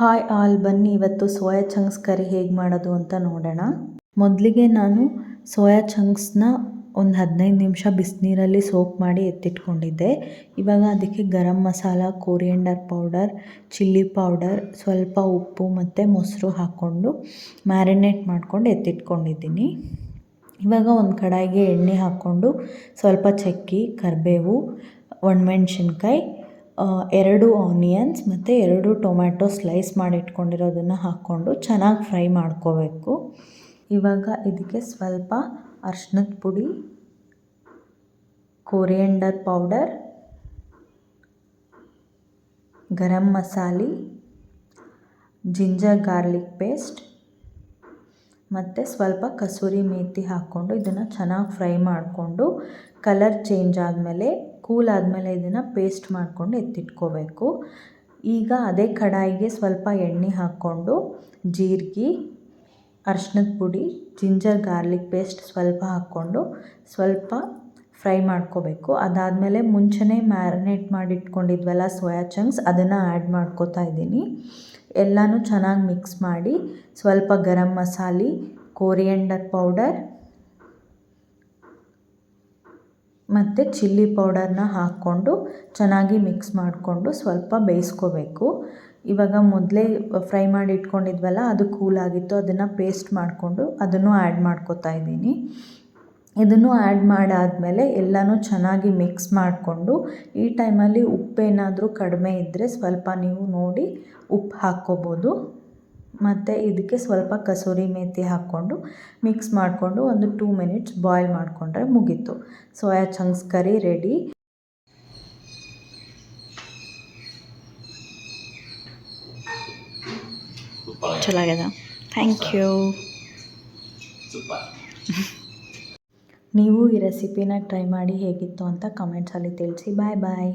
Hi all, ಬನ್ನಿ ಇವತ್ತು soya chunks ಕರಿ ಹೇಗೆ ಮಾಡೋದು ಅಂತ ನೋಡೋಣ. ಮೊದಲಿಗೆ ನಾನು ಸೋಯಾ ಚಂಕ್ಸ್ನ ಒಂದು 15 ನಿಮಿಷ ಬಿಸಿನೀರಲ್ಲಿ ಸೋಕ್ ಮಾಡಿ ಎತ್ತಿಟ್ಕೊಂಡಿದ್ದೆ. ಇವಾಗ ಅದಕ್ಕೆ garam masala, coriander powder, chilli powder, ಸ್ವಲ್ಪ ಉಪ್ಪು ಮತ್ತು ಮೊಸರು ಹಾಕ್ಕೊಂಡು ಮ್ಯಾರಿನೇಟ್ ಮಾಡ್ಕೊಂಡು ಎತ್ತಿಟ್ಕೊಂಡಿದ್ದೀನಿ. ಇವಾಗ ಒಂದು ಕಡಾಯಿಗೆ ಎಣ್ಣೆ ಹಾಕ್ಕೊಂಡು ಸ್ವಲ್ಪ ಚಕ್ಕೆ, ಕರಿಬೇವು, ಒಣಮೆಣ್ಸಿನ್ಕಾಯಿ, 2 ಆನಿಯನ್ಸ್ ಮತ್ತು 2 ಟೊಮ್ಯಾಟೊ ಸ್ಲೈಸ್ ಮಾಡಿ ಇಟ್ಕೊಂಡಿರೋದನ್ನು ಹಾಕ್ಕೊಂಡು ಚೆನ್ನಾಗಿ ಫ್ರೈ ಮಾಡ್ಕೋಬೇಕು. ಇವಾಗ ಇದಕ್ಕೆ ಸ್ವಲ್ಪ ಅರಿಶಿನದ ಪುಡಿ, coriander powder, garam masala, ginger garlic paste ಮತ್ತು ಸ್ವಲ್ಪ ಕಸೂರಿ ಮೇಥಿ ಹಾಕ್ಕೊಂಡು ಇದನ್ನು ಚೆನ್ನಾಗಿ ಫ್ರೈ ಮಾಡಿಕೊಂಡು ಕಲರ್ ಚೇಂಜ್ ಆದಮೇಲೆ, ಕೂಲ್ ಆದಮೇಲೆ ಇದನ್ನು ಪೇಸ್ಟ್ ಮಾಡಿಕೊಂಡು ಎತ್ತಿಟ್ಕೋಬೇಕು. ಈಗ ಅದೇ ಕಡಾಯಿಗೆ ಸ್ವಲ್ಪ ಎಣ್ಣೆ ಹಾಕ್ಕೊಂಡು ಜೀರಿಗೆ, ಅರಿಶಿನದ ಪುಡಿ, ಜಿಂಜರ್ ಗಾರ್ಲಿಕ್ ಪೇಸ್ಟ್ ಸ್ವಲ್ಪ ಹಾಕ್ಕೊಂಡು ಸ್ವಲ್ಪ ಫ್ರೈ ಮಾಡ್ಕೋಬೇಕು. ಅದಾದಮೇಲೆ ಮುಂಚೆನೇ ಮ್ಯಾರಿನೇಟ್ ಮಾಡಿ ಇಟ್ಕೊಂಡಿದ್ವಲ್ಲ ಸೋಯಾ ಚಂಕ್ಸ್, ಅದನ್ನು ಆ್ಯಡ್ ಮಾಡ್ಕೋತಾ ಇದ್ದೀನಿ. ಎಲ್ಲನೂ ಚೆನ್ನಾಗಿ ಮಿಕ್ಸ್ ಮಾಡಿ ಸ್ವಲ್ಪ ಗರಂ ಮಸಾಲೆ, ಕೊರಿಯಂಡರ್ ಪೌಡರ್ ಮತ್ತು ಚಿಲ್ಲಿ ಪೌಡರ್ನ ಹಾಕ್ಕೊಂಡು ಚೆನ್ನಾಗಿ ಮಿಕ್ಸ್ ಮಾಡಿಕೊಂಡು ಸ್ವಲ್ಪ ಬೇಯಿಸ್ಕೋಬೇಕು. ಇವಾಗ ಮೊದಲೇ ಫ್ರೈ ಮಾಡಿ ಇಟ್ಕೊಂಡಿದ್ವಲ್ಲ, ಅದು ಕೂಲಾಗಿತ್ತು, ಅದನ್ನು ಪೇಸ್ಟ್ ಮಾಡಿಕೊಂಡು ಅದನ್ನು ಆ್ಯಡ್ ಮಾಡ್ಕೋತಾ ಇದ್ದೀನಿ. ಇದನ್ನು ಆ್ಯಡ್ ಮಾಡಾದಮೇಲೆ ಎಲ್ಲನೂ ಚೆನ್ನಾಗಿ ಮಿಕ್ಸ್ ಮಾಡಿಕೊಂಡು, ಈ ಟೈಮಲ್ಲಿ ಉಪ್ಪೇನಾದರೂ ಕಡಿಮೆ ಇದ್ದರೆ ಸ್ವಲ್ಪ ನೀವು ನೋಡಿ ಉಪ್ಪು ಹಾಕ್ಕೋಬೋದು. ಮತ್ತು ಇದಕ್ಕೆ ಸ್ವಲ್ಪ ಕಸೂರಿ ಮೇಥಿ ಹಾಕ್ಕೊಂಡು ಮಿಕ್ಸ್ ಮಾಡಿಕೊಂಡು ಒಂದು 2 ಮಿನಿಟ್ಸ್ ಬಾಯ್ಲ್ ಮಾಡಿಕೊಂಡ್ರೆ ಮುಗೀತು. ಸೋಯಾ ಚಂಕ್ಸ್ ಕರಿ ರೆಡಿ. ಚೆನ್ನಾಗಿದೆ, ಥ್ಯಾಂಕ್ ಯು. ನೀವು ಈ ರೆಸಿಪಿನ ಟ್ರೈ ಮಾಡಿ ಹೇಗಿತ್ತು ಅಂತ ಕಮೆಂಟ್ಸಲ್ಲಿ ತಿಳಿಸಿ. ಬಾಯ್ ಬಾಯ್.